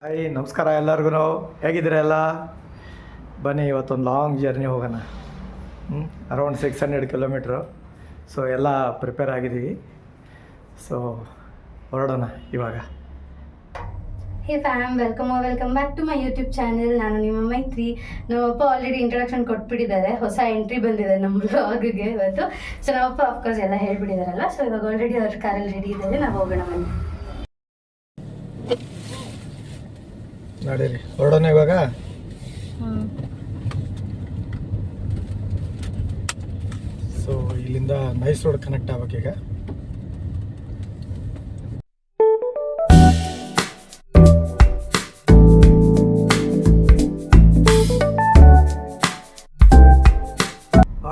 Hi ನಮಸ್ಕಾರ ಎಲ್ಲರಿಗೂ. ಹೇಗಿದ್ದೀರಾ ಎಲ್ಲ? ಬನ್ನಿ ಇವತ್ತೊಂದು ಲಾಂಗ್ ಜರ್ನಿ ಹೋಗೋಣ. Around 600 kilometre. ಸೊ ಎಲ್ಲ ಪ್ರಿಪೇರ್ ಆಗಿದ್ದೀವಿ. ಸೊ ಹೊರಡೋಣ ಇವಾಗ. Hey fam, welcome back to my YouTube channel. ನಾನು ನಿಮ್ಮ ಮೈತ್ರಿ. ನಮ್ಮಪ್ಪ ಆಲ್ರೆಡಿ ಇಂಟ್ರೊಡಕ್ಷನ್ ಕೊಟ್ಬಿಟ್ಟಿದ್ದಾರೆ. ಹೊಸ ಎಂಟ್ರಿ ಬಂದಿದೆ ನಮ್ಮ ವ್ಲಾಗ್ಗೆ ಇವತ್ತು. ಸೊ ನಮ್ಮಪ್ಪ ಅಫ್ಕೋರ್ಸ್ ಎಲ್ಲ ಹೇಳ್ಬಿಟ್ಟಿದಾರಲ್ಲ. ಸೊ ಇವಾಗ ಆಲ್ರೆಡಿ ಅವ್ರ ಕಾರಲ್ಲಿ ರೆಡಿ ಇದ್ದಾರೆ. ನಾವು ಹೋಗೋಣ ಬನ್ನಿ. ನಡೀರಿ ಹೊರಡೋಣ ಇವಾಗ. ಸೊ ಇಲ್ಲಿಂದ ನೈಸ್ ರೋಡ್ ಕನೆಕ್ಟ್ ಆಗ್ಬೇಕೀಗ.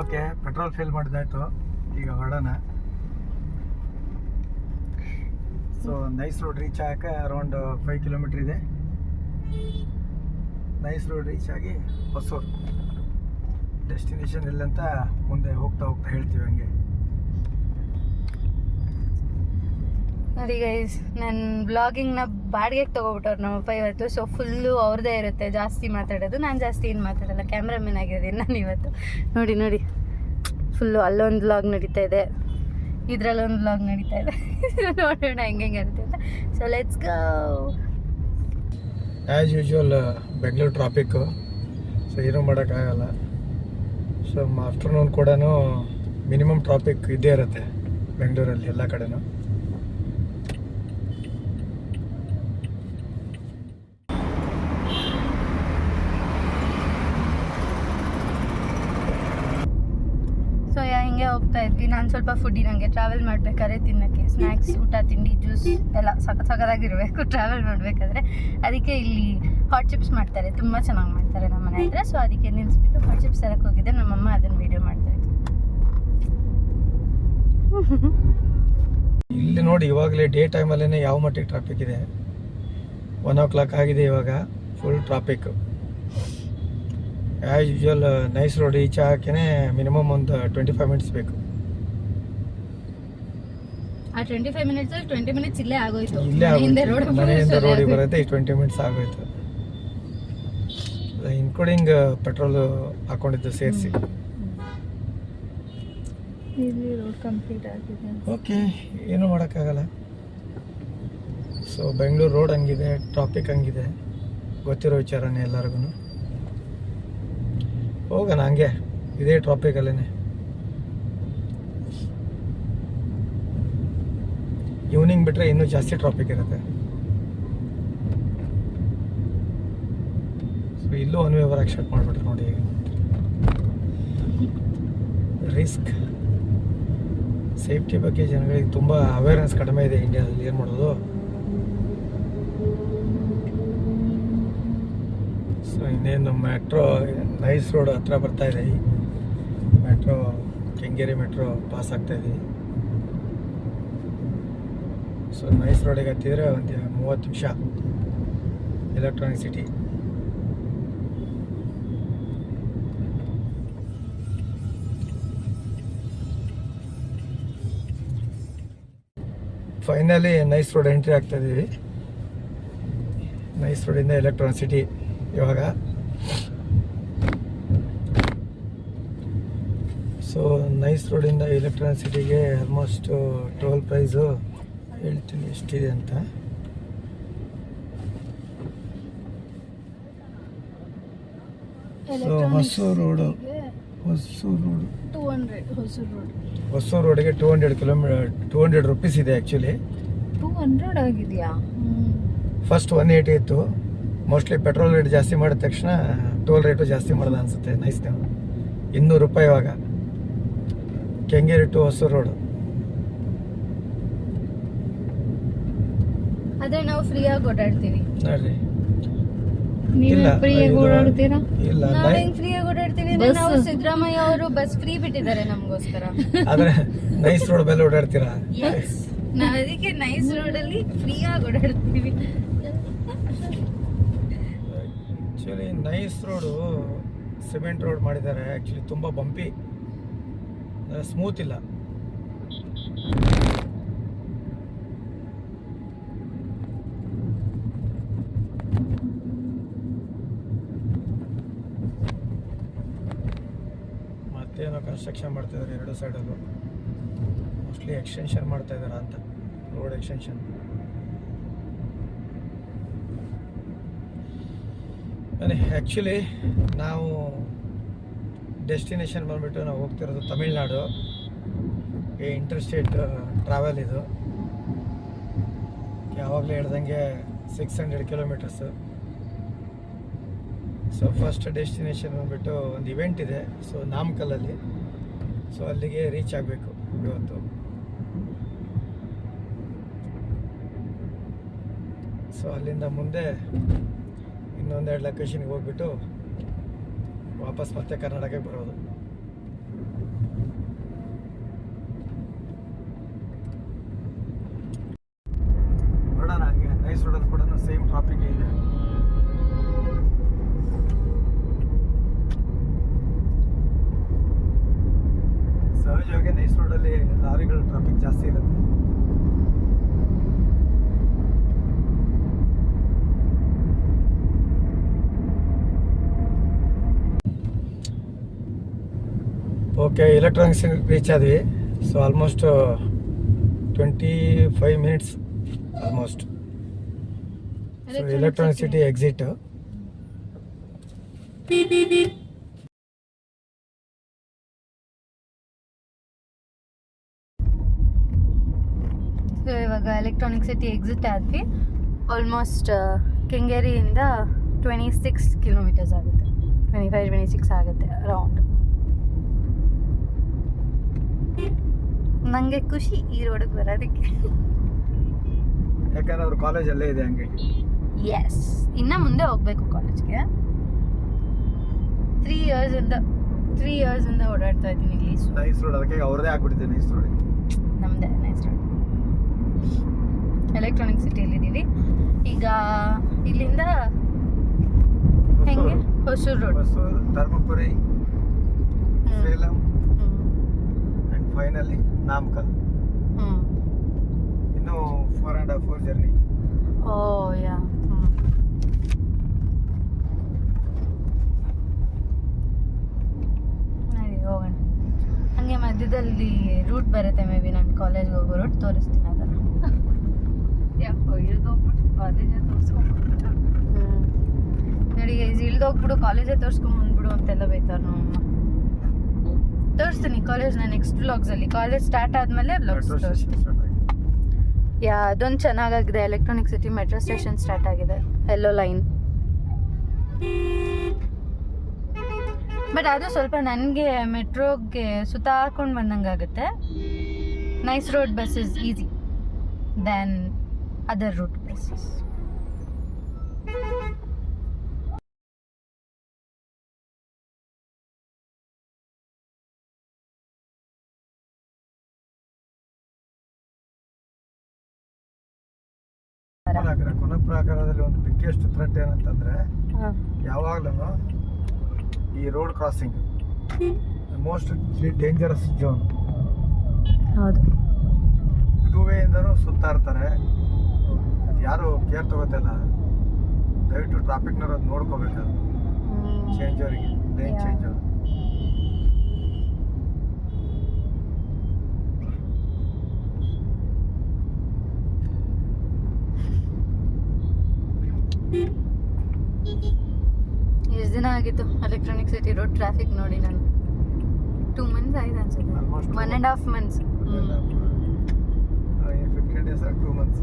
ಓಕೆ, ಪೆಟ್ರೋಲ್ ಫಿಲ್ ಮಾಡಿದಾಯ್ತು. ಈಗ ಹೊರಡೋಣ. ಸೊ ನೈಸ್ ರೋಡ್ ರೀಚ್ ಆಗಕ್ಕೆ ಅರೌಂಡ್ 5 ಕಿಲೋಮೀಟ್ರ್ ಇದೆ. ನೈಸ್ ರೋಡ್ ರೀಚ್ ಆಗಿ ಹೊಸೂರು ಡೆಸ್ಟಿನೇಷನ್ ಎಲ್ಲಂತ ಮುಂದೆ ಹೋಗ್ತಾ ಹೇಳ್ತೀವಿ. ಹಂಗೆ ನೋಡಿ ಗೈಸ್, ನನ್ನ ಬ್ಲಾಗಿಂಗ್ನ ಬಾಡಿಗೆಗೆ ತೊಗೊಬಿಟ್ಟವ್ರು ನಮ್ಮಪ್ಪ ಇವತ್ತು. ಸೊ ಫುಲ್ಲು ಅವ್ರದ್ದೇ ಇರುತ್ತೆ, ಜಾಸ್ತಿ ಮಾತಾಡೋದು. ನಾನು ಜಾಸ್ತಿ ಏನು ಮಾತಾಡಲ್ಲ, ಕ್ಯಾಮ್ರಾಮನ್ ಆಗಿದ್ದೀನಿ ನಾನು ಇವತ್ತು. ನೋಡಿ ಫುಲ್ಲು ಅಲ್ಲೊಂದು ವ್ಲಾಗ್ ನಡೀತಾ ಇದೆ, ಇದರಲ್ಲೊಂದು ವ್ಲಾಗ್ ನಡೀತಾ ಇದೆ. ನೋಡೋಣ ಹೆಂಗೆ ಇರುತ್ತೆ ಅಂತ. So let's go. As usual Bengaluru traffic. So ಏನೂ ಮಾಡೋಕ್ಕಾಗಲ್ಲ. ಸೊ ಆಫ್ಟರ್ನೂನ್ ಕೂಡ ಮಿನಿಮಮ್ ಟ್ರಾಫಿಕ್ ಇದ್ದೇ ಇರುತ್ತೆ ಬೆಂಗಳೂರಲ್ಲಿ ಎಲ್ಲ ಕಡೆನೂ. ಸೊ ಹಿಂಗೆ ಹೋಗ್ತಾ ಇದ್ವಿ. ನಾನು ಸ್ವಲ್ಪ ಫುಡ್ಡಿ, ನನಗೆ ಟ್ರಾವೆಲ್ ಮಾಡಬೇಕಾದ್ರೆ ತಿನ್ನೋಕ್ಕೆ ಸ್ನ್ಯಾಕ್ಸ್, ಊಟ, ತಿಂಡಿ, ಜ್ಯೂಸ್ ಎಲ್ಲ ಸಖತ್ತಾಗಿರಬೇಕು ಟ್ರಾವೆಲ್ ಮಾಡಬೇಕಾದ್ರೆ. ಅದಕ್ಕೆ ಇಲ್ಲಿ ಹಾಟ್ ಚಿಪ್ಸ್ ಮಾಡ್ತಾರೆ, ತುಂಬ ಚೆನ್ನಾಗಿ ಮಾಡ್ತಾರೆ ನಮ್ಮ ಮನೆ ಹತ್ರ. ಸೊ ಅದಕ್ಕೆ ನಿಲ್ಲಿಸ್ಬಿಟ್ಟು ಹಾಟ್ ಚಿಪ್ಸ್ ತರಕ್ಕೆ ಹೋಗಿದ್ದೆ. ನಮ್ಮಮ್ಮ ಅದನ್ನು ವೀಡಿಯೋ ಮಾಡ್ತಾ ಇತ್ತು. ಇಲ್ಲಿ ನೋಡಿ, ಇವಾಗಲೇ ಡೇ ಟೈಮಲ್ಲೇ ಯಾವ ಮಟ್ಟಿಗೆ ಟ್ರಾಫಿಕ್ ಇದೆ. 1 o'clock ಆಗಿದೆ ಇವಾಗ. Full traffic. As usual nice road reach ಆಗಕ್ಕೆ ಮಿನಿಮಮ್ ಒಂದು 25 ಮಿನಿಟ್ಸ್ ಬೇಕು. ಆ 25 ಮಿನಿಟ್ಸ್ 20 ಮಿನಿಟ್ಸ್ ಇಲ್ಲೇ ಆಗೋಯ್ತು. ಮನೆಯಿಂದ ರೋಡಿಗೆ ಬರುತ್ತೆ 20 ಮಿನಿಟ್ಸ್ ಆಗೋಯ್ತು, ಇನ್ಕ್ಲೂಡಿಂಗ್ ಪೆಟ್ರೋಲ್ ಹಾಕೊಂಡಿದ್ದು ಸೇರಿಸಿ. ಇಲ್ಲಿ ರೋಡ್ ಕಂಪ್ಲೀಟ್ ಆಗಿದೆ. ಓಕೆ, ಏನೂ ಮಾಡೋಕ್ಕಾಗಲ್ಲ. ಸೊ ಬೆಂಗಳೂರು ರೋಡ್ ಹಂಗಿದೆ, ಟ್ರಾಫಿಕ್ ಹಂಗಿದೆ, ಗೊತ್ತಿರೋ ವಿಚಾರನೇ ಎಲ್ಲರಿಗೂ. ಹೋಗೋಣ ಹಂಗೆ, ಇದೇ ಟ್ರಾಫಿಕಲ್ಲೇ. ಈವ್ನಿಂಗ್ ಬಿಟ್ಟರೆ ಇನ್ನೂ ಜಾಸ್ತಿ ಟ್ರಾಫಿಕ್ ಇರುತ್ತೆ. ಸೊ ಇಲ್ಲೂ ಒನ್ ವೇ ಬರೋಕ್ಕೆ ಸ್ಟಾರ್ಟ್ ಮಾಡಿಬಿಟ್ರೆ ನೋಡಿ. ಈಗ ರಿಸ್ಕ್ ಸೇಫ್ಟಿ ಬಗ್ಗೆ ಜನಗಳಿಗೆ ತುಂಬ ಅವೇರ್ನೆಸ್ ಕಡಿಮೆ ಇದೆ ಇಂಡಿಯಾದಲ್ಲಿ. ಏನು ಮಾಡೋದು? ಸೊ ಇನ್ನೇನು ಮೆಟ್ರೋ ನೈಸ್ ರೋಡ್ ಹತ್ರ ಬರ್ತಾ ಇದೆ. ಮೆಟ್ರೋ ಕೆಂಗೇರಿ ಮೆಟ್ರೋ ಪಾಸ್ ಆಗ್ತಾ ಇದ್ದೀವಿ. ಸೊ ನೈಸ್ ರೋಡಿಗೆ ಹತ್ತಿದ್ರೆ ಒಂದು 30 ನಿಮಿಷ. Electronic city. Finally nice road entry ಆಗ್ತಾ ಇದ್ದೀವಿ. ನೈಸ್ ರೋಡಿಂದ ಎಲೆಕ್ಟ್ರಾನಿಕ್ ಸಿಟಿ ಇವಾಗ. ಸೊ ನೈಸ್ ರೋಡಿಂದ ಎಲೆಕ್ಟ್ರಾನಿಕ್ ಸಿಟಿಗೆ ಆಲ್ಮೋಸ್ಟ್ ಟೋಲ್ ಪ್ರೈಸು ಹೇಳ್ತೀನಿ ಎಷ್ಟಿದೆ ಅಂತ. ಸೊ ಹೊಸೂರು ರೋಡು 200 ಹೊಸೂರು ರೋಡಿಗೆ 200 ರುಪೀಸ್ ಇದೆ. ಆ್ಯಕ್ಚುಲಿ 200 ಆಗಿದೆಯಾ? ಫಸ್ಟ್ 180 ಇತ್ತು. ಮೋಸ್ಟ್ಲಿ ಪೆಟ್ರೋಲ್ ರೇಟ್ ಜಾಸ್ತಿ ಮಾಡಿದ ತಕ್ಷಣ ಟೋಲ್ ರೇಟು ಜಾಸ್ತಿ ಮಾಡೋದು ಅನಿಸುತ್ತೆ. ನೈಸ್ 200 ರೂಪಾಯಿ ಇವಾಗ ಕೆಂಗೇರಿ ಟು ಹೊಸೂರು ರೋಡು. ಅದೇ ನಾವು ಫ್ರೀಯಾಗಿ ಓಡಾಡ್ತೀವಿ ನೋಡ್ರಿ. ಇಲ್ಲ ಫ್ರೀಯಾಗಿ ಓಡಾಡ್ತೀರಾ? ಇಲ್ಲ, ಫ್ರೀಯಾಗಿ ಓಡಾಡ್ತೀವಿ. ನಾವು ಸಿದ್ದರಾಮಯ್ಯ ಅವರು ಬಸ್ ಫ್ರೀ ಬಿಟ್ಟಿದ್ದಾರೆ ನಮಗೋಸ್ಕರ. ಆದ್ರೆ ನೈಸ್ ರೋಡ್ ಮೇಲೆ ಓಡಾಡ್ತೀರಾ? ನಾವು ಅದಕ್ಕೆ ನೈಸ್ ರೋಡಲ್ಲಿ ಫ್ರೀಯಾಗಿ ಓಡಾಡ್ತೀವಿ. Actually nice road cement road ಮಾಡಿದ್ದಾರೆ. ಆ್ಯಕ್ಚುಲಿ ತುಂಬ ಬಂಪಿ, ಸ್ಮೂತ್ ಇಲ್ಲ. ಕನ್ಸ್ಟ್ರಕ್ಷನ್ ಮಾಡ್ತಾಯಿದ್ದಾರೆ ಎರಡು ಸೈಡಲ್ಲೂ. ಮೋಸ್ಟ್ಲಿ ಎಕ್ಸ್ಟೆನ್ಷನ್ ಮಾಡ್ತಾಯಿದ್ದಾರೆ ಅಂತ, ರೋಡ್ ಎಕ್ಸ್ಟೆನ್ಷನ್. ಆ್ಯಕ್ಚುಲಿ ನಾವು ಡೆಸ್ಟಿನೇಷನ್ ಬಂದುಬಿಟ್ಟು ನಾವು ಹೋಗ್ತಿರೋದು ತಮಿಳ್ನಾಡು. ಇಂಟರ್ ಸ್ಟೇಟ್ ಟ್ರಾವೆಲ್ ಇದು. ಯಾವಾಗಲೂ ಹೇಳ್ದಂಗೆ 600 ಕಿಲೋಮೀಟರ್ಸು. ಸೊ ಫಸ್ಟ್ ಡೆಸ್ಟಿನೇಷನ್ ಬಂದುಬಿಟ್ಟು ಒಂದು ಇವೆಂಟ್ ಇದೆ, ಸೊ ನಾಮಕಲ್ಲಲ್ಲಿ. ಸೊ ಅಲ್ಲಿಗೆ ರೀಚ್ ಆಗಬೇಕು ಇವತ್ತು. ಸೊ ಅಲ್ಲಿಂದ ಮುಂದೆ ಇನ್ನೊಂದೆರಡು ಲೊಕೇಶನ್ಗೆ ಹೋಗ್ಬಿಟ್ಟು ವಾಪಸ್ ಮತ್ತೆ ಕರ್ನಾಟಕಕ್ಕೆ ಬರೋದು. ನೋಡೋಣ, ಹಾಗೆ ನೈಸ್ ರೋಡಲ್ಲಿ ಕೂಡ ಸೇಮ್ ಟ್ರಾಫಿಕ್ ಇದೆ. ಸಹಜವಾಗಿ ನೈಸ್ ರೋಡಲ್ಲಿ ಲಾರಿಗಳ ಟ್ರಾಫಿಕ್ ಜಾಸ್ತಿ ಇರುತ್ತೆ. ಓಕೆ, ಎಲೆಕ್ಟ್ರಾನಿಕ್ಸ್ ರೀಚ್ ಆದ್ವಿ. So almost 25 minutes almost. So electronic city exit. So ಇವಾಗ ಎಲೆಕ್ಟ್ರಾನಿಕ್ ಸಿಟಿ ಎಕ್ಸಿಟ್ ಆದ್ವಿ. ಆಲ್ಮೋಸ್ಟ್ ಕೆಂಗೇರಿಯಿಂದ 26 ಕಿಲೋಮೀಟರ್ಸ್ ಆಗುತ್ತೆ, 25-26 ಆಗುತ್ತೆ ಅರೌಂಡ್. ನನಗೆ ಖುಷಿ ಈ ರೋಡಿಗೆ ಬರೋದಕ್ಕೆ. ಯಾಕಂದ್ರೆ ಅವ್ರ ಕಾಲೇಜ್ ಅಲ್ಲೇ ಇದೆ ಹಂಗೆ. ಎಸ್, ಇನ್ನು ಮುಂದೆ ಹೋಗ್ಬೇಕು ಕಾಲೇಜ್ಗೆ. 3 ಇಯರ್ಸಿಂದ ಓಡಾಡ್ತಾ ಇದ್ದೀನಿ ಇಲ್ಲಿ. ನೈಸ್ ರೋಡ್, ಅದಕ್ಕೆ ಅವ್ರದೇ ಆಗ್ಬಿಟ್ಟಿದೆ ನೈಸ್ ರೋಡ್. ನಮ್ಮದೇ ನೈಸ್ ರೋಡ್. ಎಲೆಕ್ಟ್ರಾನಿಕ್ ಸಿಟಿಯಲ್ಲಿದ್ದೀವಿ ಈಗ. ಇಲ್ಲಿಂದ ಹೆಂಗೆ Hosur road, Hosur, Dharmapuri, Salem and finally Namakkal. ಇನ್ನೂ 4.5 hour ಜರ್ನಿ. ಓ ಯಾ. ಹೋಗೋಣ. ಹಂಗೆ ಮಧ್ಯದಲ್ಲಿ ರೂಟ್ ಬರುತ್ತೆ, ಮೇ ಬಿ ನಾನು ಕಾಲೇಜ್ಗೆ ಹೋಗೋ ರೂಟ್ ತೋರಿಸ್ತೀನಿ ಅದನ್ನು. ಕಾಲೇಜೇ ತೋರಿಸ್ಕೊಂಡ್ಬಿಟ್ಟು ನೋಡಿ, ಇಳ್ದೋಗ್ಬಿಡು ಕಾಲೇಜೇ ತೋರಿಸ್ಕೊಂಡ್ಬಂದ್ಬಿಡು ಅಂತೆಲ್ಲ ಬೈತಾರೆ ನಮ್ಮಮ್ಮ. ತೋರಿಸ್ತೀನಿ ಕಾಲೇಜ್ನ ನೆಕ್ಸ್ಟ್ ವ್ಲಾಗ್ಸಲ್ಲಿ. ಕಾಲೇಜ್ ಸ್ಟಾರ್ಟ್ ಆದಮೇಲೆ ವ್ಲಾಗ್ಸ್ ತೋರಿಸ್ತೀನಿ. ಯಾ, ಅದೊಂದು ಚೆನ್ನಾಗಾಗಿದೆ. Electronic city metro station start ಆಗಿದೆ, ಎಲ್ಲೋ ಲೈನ್. ಬಟ್ ಅದು ಸ್ವಲ್ಪ ನನಗೆ ಮೆಟ್ರೋಗೆ ಸುತ್ತಾಕೊಂಡು ಬಂದಂಗೆ ಆಗುತ್ತೆ. Nice road bus is easy than other route buses. ಕೊನಪ್ರಾಕಾರದಲ್ಲಿ ಒಂದು ಬಿಗ್ಗೆಸ್ಟ್ ಥ್ರೆಟ್ ಏನಂತಂದ್ರೆ, ಯಾವಾಗಲೂ ಈ road crossing most dangerous zone. ಹೌದು, 2 ವೇ ಇಂದನೂ ಸುತ್ತಾ ಇರ್ತಾರೆ. ಅದು ಯಾರು ಕೇರ್ ತಗೋತಿಲ್ಲ. ದಯವಿಟ್ಟು ಟ್ರಾಫಿಕ್ನವ್ರು ಅದು ನೋಡ್ಕೋಬೇಕು. ಚೇಂಜ್ ಅವರಿಗೆ ಲೇನ್ ಚೇಂಜ್ ಅವರು. ಎಷ್ಟು ದಿನ ಆಗಿತ್ತು ಎಲೆಕ್ಟ್ರಾನಿಕ್ ಸಿಟಿ ರೋಡ್ ಟ್ರಾಫಿಕ್ ನೋಡಿ ನಾನು? 2 months ಆಯ್ತು ಅನ್ಸುತ್ತೆ. 1.5 months. 15 days or 2 months.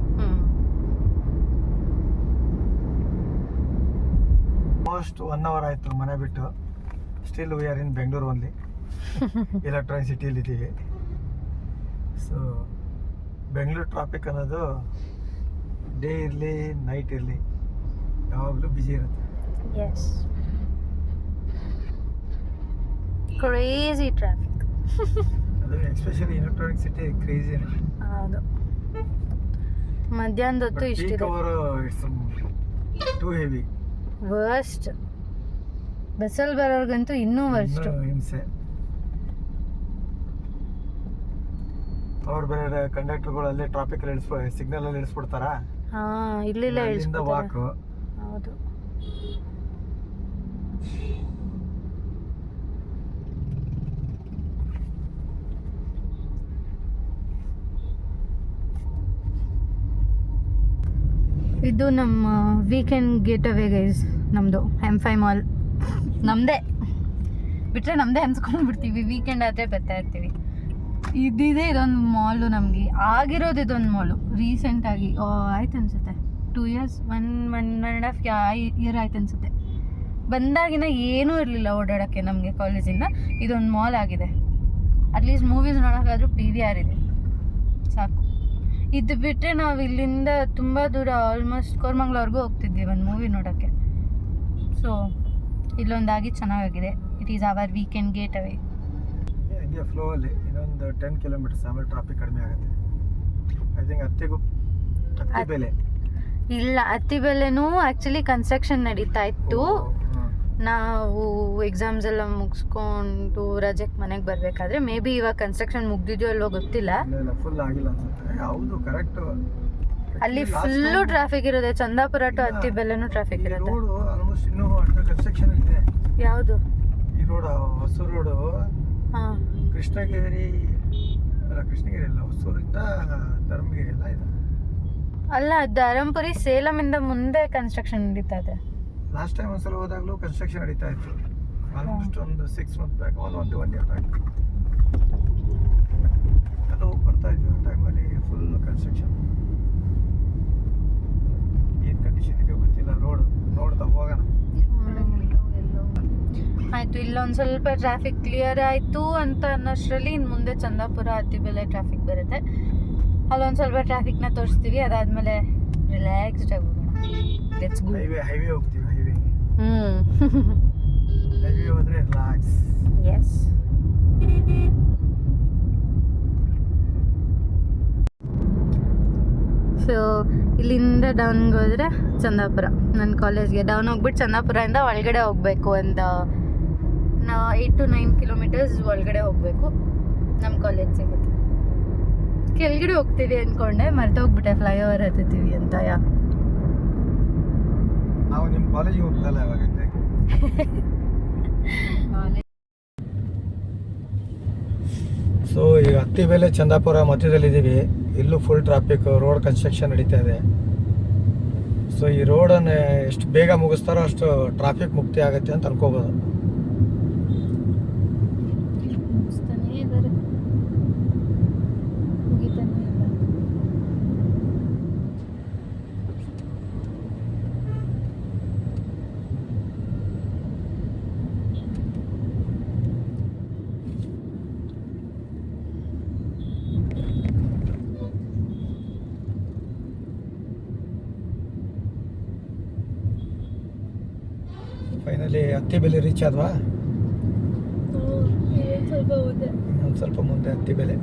Almost 1 hour ಆಯಿತು ಮನೆ ಬಿಟ್ಟು. Still we are in Bengaluru only. Electronic ಸಿಟಿಯಲ್ಲಿ ಇದ್ದೀವಿ. ಸೊ ಬೆಂಗಳೂರು ಟ್ರಾಫಿಕ್ ಅನ್ನೋದು ಡೇ ಇರಲಿ ನೈಟ್ ಇರಲಿ ಯಾವಾಗಲೂ ಬ್ಯುಸಿ ಇರುತ್ತೆ. Yes, crazy traffic. ಅದು ಎಸ್ಪೆಷಲಿ ಎಲೆಕ್ಟ್ರಾನಿಕ್ ಸಿಟಿ ಕ್ರೇಜಿ. ಹೌದು, ಮಧ್ಯಾಹ್ನದ ಹೊತ್ತು ಇಷ್ಟಿದೆ. It's too heavy. ವರ್ಸ್ಟ್. ಬಸ್ಸಲ್ಲಿ ಬರೋರ್ಗಂತೂ ಇನ್ನೂ ವರ್ಸ್ಟ್. ಹಿಂಸೆ. ಅವ್ರು ಬೇರೆ ಕಂಡಕ್ಟರ್ಗಳು ಅಲ್ಲೇ ಟ್ರಾಫಿಕ್ ಸಿಗ್ನಲ್ ಅಲ್ಲಿ ಇಳಿಸ್ಬಿಡ್ತಾರಾ? ಇಲ್ಲಿಲ್ಲ ಇಳಿಸ್ಬಿಡ್ತಾರೆ. ವಾಕ್. ಹೌದು. ಇದು ನಮ್ಮ ವೀಕೆಂಡ್ ಗೇಟ್ ಅವೇ ಗೈಸ್. ನಮ್ಮದು M5 ಮಾಲ್ ನಮ್ಮದೇ ಬಿಟ್ಟರೆ ನಮ್ಮದೇ ಅನ್ಸ್ಕೊಂಡ್ಬಿಡ್ತೀವಿ. ವೀಕೆಂಡ್ ಆದರೆ ಬರ್ತಾ ಇರ್ತೀವಿ. ಇದಿದೆ ಇದೊಂದು ಮಾಲು ನಮಗೆ ಆಗಿರೋದು. ಇದೊಂದು ಮಾಲು ರೀಸೆಂಟಾಗಿ ಆಯ್ತು ಅನಿಸುತ್ತೆ 2 years 1.5 year ಆಯ್ತು ಅನಿಸುತ್ತೆ. ಬಂದಾಗಿನ ಏನೂ ಇರಲಿಲ್ಲ ಓಡಾಡೋಕ್ಕೆ ನಮಗೆ ಕಾಲೇಜಿಂದ. ಇದೊಂದು ಮಾಲ್ ಆಗಿದೆ. ಅಟ್ಲೀಸ್ಟ್ ಮೂವೀಸ್ ನೋಡೋಕ್ಕಾದ್ರೂ PVR ಇದೆ, ಸಾಕು. ಇದು ಬಿಟ್ಟರೆ ನಾವು ಇಲ್ಲಿಂದ ತುಂಬ ದೂರ ಆಲ್ಮೋಸ್ಟ್ ಕೋರಮಂಗ್ಲವರೆಗೂ ಹೋಗ್ತಿದ್ವಿ ಒಂದು ಮೂವಿ ನೋಡೋಕ್ಕೆ. ಸೊ ಇಲ್ಲೊಂದಾಗಿ ಚೆನ್ನಾಗಿದೆ. It is our weekend gate away. India flow ಅಲ್ಲಿ ಇನ್ನೊಂದು 10 ಕಿಲೋಮೀಟರ್ಸ್ ಆಮೇಲೆ ಟ್ರಾಫಿಕ್ ಕಡಿಮೆ ಆಗುತ್ತೆ. ಐ ಥಿಂಕ್ ಹತ್ತಿ ಬೆಲೆ ಇಲ್ಲ, ಅತ್ತಿಬೆಲೆನೂ ಆ್ಯಕ್ಚುಲಿ ಕನ್ಸ್ಟ್ರಕ್ಷನ್ ನಡೀತಾ ಇತ್ತು. ನಾವು ಎಕ್ಸಾಮ್ಸ್ ಎಲ್ಲ ಮುಗಿಸ್ಕೊಂಡು ರಜೆಗೆ ಮನೆಗೆ ಬರಬೇಕಾದ್ರೆ ಮೇ ಬಿ ಇವಾಗ ಕನ್ಸ್ಟ್ರಕ್ಷನ್ ಮುಗ್ದಿದೆಯೋ ಅಲ್ವೋ ಗೊತ್ತಿಲ್ಲ. ಫುಲ್ ಆಗಿಲ್ಲ ಅನ್ಸುತ್ತೆ. ಹೌದು, ಕರೆಕ್ಟ್. ಅಲ್ಲಿ ಫುಲ್ಲು ಟ್ರಾಫಿಕ್ ಇರುತ್ತೆ. ಚಂದಾಪುರ ಟು ಅತ್ತಿಬೆಲೆನೂ ಟ್ರಾಫಿಕ್ ಇರುತ್ತೆ. ರೋಡ್ ಆಲ್ಮೋಸ್ಟ್ ಇನ್ನೂ ಅಂಡರ್ ಕನ್ಸ್ಟ್ರಕ್ಷನ್ ಇದೆ. ಯಾವುದು ಈ ರೋಡ್? ಹೊಸೂರು ರೋಡು. ಹಾಂ, ಕೃಷ್ಣಗಿರಿ ಅಲ್ಲ, ಹೊಸೂರಿಂದ ಧರ್ಮಗಿರಿ ಎಲ್ಲ ಇದೆ. ಅಲ್ಲ, ಧರಂಪುರಿ ಸೇಲಮಿಂದ ಮುಂದೆ ಕನ್ಸ್ಟ್ರಕ್ಷನ್ ನಡೀತಾ ಇದೆ. ಲಾಸ್ಟ್ ಟೈಮ್ ಒಂದ್ಸಲ ಹೋದಾಗಲೂ ಕನ್ಸ್ಟ್ರಕ್ಷನ್ ನಡೀತಾ ಇತ್ತು. ಆಲ್ಮೋಸ್ಟ್ ಒಂದು 6 months ಬ್ಯಾಕ್, ಒಂದು 1 year ಬ್ಯಾಕ್ ಎಲ್ಲ ಹೋಗಿ ಬರ್ತಾ ಇದ್ವಿ. ಆ ಟೈಮಲ್ಲಿ ಫುಲ್ ಕನ್ಸ್ಟ್ರಕ್ಷನ್. ಏನು ಕಂಡೀಷನ್ ಇದೆಯೋ ಗೊತ್ತಿಲ್ಲ. ನೋಡ್ತಾ ಹೋಗೋಣ. ಆಯಿತು, ಇಲ್ಲೊಂದು ಸ್ವಲ್ಪ ಟ್ರಾಫಿಕ್ ಕ್ಲಿಯರ್ ಆಯಿತು ಅಂತ ಅನ್ನೋಷ್ಟರಲ್ಲಿ ಇನ್ನು ಮುಂದೆ ಚಂದಾಪುರ ಅತ್ತಿಬೆಲೆ ಟ್ರಾಫಿಕ್ ಬರುತ್ತೆ. ಅಲ್ಲೊಂದು ಸ್ವಲ್ಪ ಟ್ರಾಫಿಕ್ನ ತೋರಿಸ್ತೀವಿ. ಅದಾದಮೇಲೆ ರಿಲ್ಯಾಕ್ಸ್ಡ್ ಆಗಿ ಹೋಗೋಣ. Let's go. ಹೈವೇ ಹೋಗ್ತೀವಿ. ಹೈವೇ ಹೋದ್ರೆ ರಿಲ್ಯಾಕ್ಸ್. ಎಸ್. ಸೊ ಇಲ್ಲಿಂದ ಡೌನ್ಗೆ ಹೋದರೆ ಚಂದಾಪುರ. ನನ್ನ ಕಾಲೇಜ್ಗೆ ಡೌನ್ ಹೋಗ್ಬಿಟ್ಟು ಚಂದಾಪುರದಿಂದ ಒಳಗಡೆ ಹೋಗಬೇಕು. ಒಂದು 8 to 9 kilometers ಒಳಗಡೆ ಹೋಗಬೇಕು. ನಮ್ಮ ಕಾಲೇಜ್ ಸಿಗುತ್ತೆ. ಕೆಳಗಡೆ ಹೋಗ್ತೀವಿ ಅಂದ್ಕೊಂಡೆ, ಮರ್ತೋಗ್ಬಿಟ್ಟೆ ಫ್ಲೈಓವರ್ ಹತ್ತೀವಿ ಅಂತ. ನಾವು ನಿಮ್ಮ ಕಾಲೇಜಿಗೆ ಹೋಗ್ತಲ್ಲ ಇವಾಗ. ಸೊ ಈಗ ಅತ್ತಿಬೆಲೆ ಚಂದಾಪುರ ಮಧ್ಯದಲ್ಲಿದ್ದೀವಿ. ಇಲ್ಲೂ ಫುಲ್ ಟ್ರಾಫಿಕ್, ರೋಡ್ ಕನ್ಸ್ಟ್ರಕ್ಷನ್ ನಡೀತಾ ಇದೆ. ಸೊ ಈ ರೋಡನ್ನು ಎಷ್ಟು ಬೇಗ ಮುಗಿಸ್ತಾರೋ ಅಷ್ಟು ಟ್ರಾಫಿಕ್ ಮುಕ್ತಿ ಆಗುತ್ತೆ ಅಂತ ಅನ್ಕೋಬೋದು. ಫೈನಲಿ ಅತ್ತಿಬೆಲೆ ರೀಚ್ ಆದ್ವಾ? ಇನ್ನೊಂದು ಸ್ವಲ್ಪ ಮುಂದೆ ಅತ್ತಿಬೆಲೆ.